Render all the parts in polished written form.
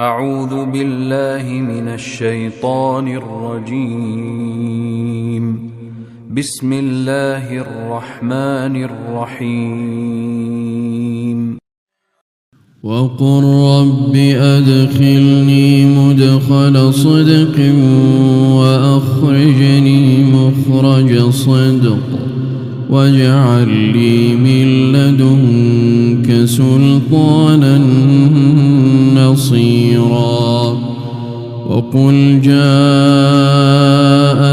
أعوذ بالله من الشيطان الرجيم. بسم الله الرحمن الرحيم. وقل رب أدخلني مدخل صدق وأخرجني مخرج صدق واجعل لي من لدنك سلطانا نصيرا. وقل جاء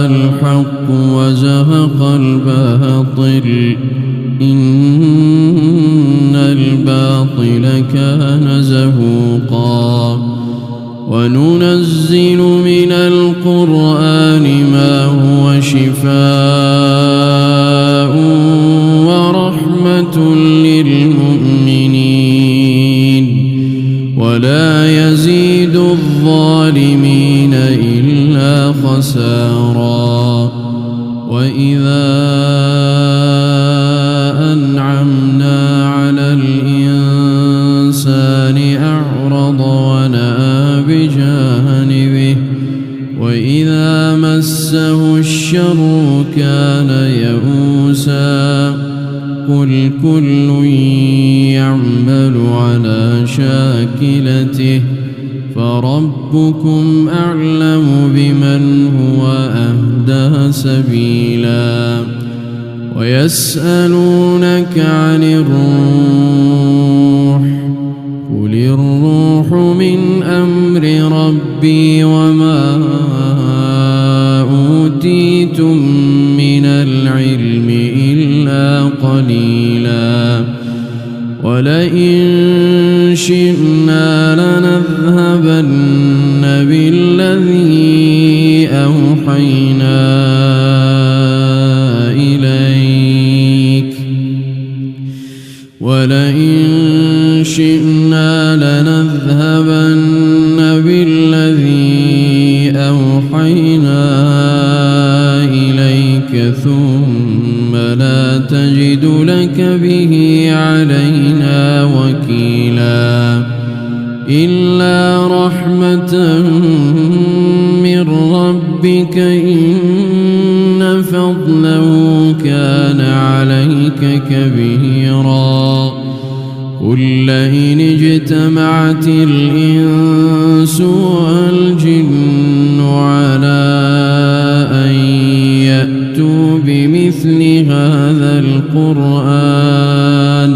الحق وزهق الباطل إن الباطل كان زهوقا. وننزل من القرآن ما هو شفاء ورحمة للمؤمنين ولا يزيد الظالمين إلا خسارا. وإذا أنعمنا على الإنسان أعرض ونأى بجانبه وإذا مسه الشر كان يئوسا. قل كل يعمل على شاكلته فربكم أعلم بمن هو أهدى سبيلا. ويسألونك عن الروح قل الروح من أمر ربي وما أوتيتم من العلم إلا قليلا. ولئن شئنا لنذهبن بالذي أوحينا إليك ثم لا تجد لك به علينا وكيلا. إلا رحمة من ربك إن فضله كان عليك كبيرا. قل لئن اجتمعت الإنس والجن على أن يأتوا بمثل هذا القرآن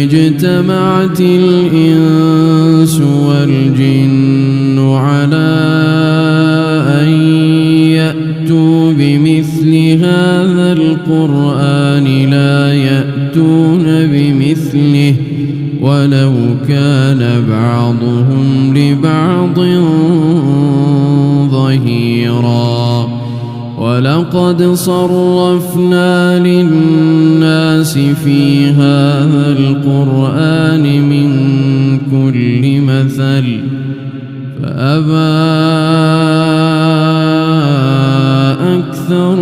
اجتمعت الإنس والجن على أن يأتوا بمثل هذا القرآن لا يأتون بمثله ولو كان بعضهم لبعض ظهيرا. ولقد صرفنا للناس في هذا القرآن من كل مثل فأبى أكثر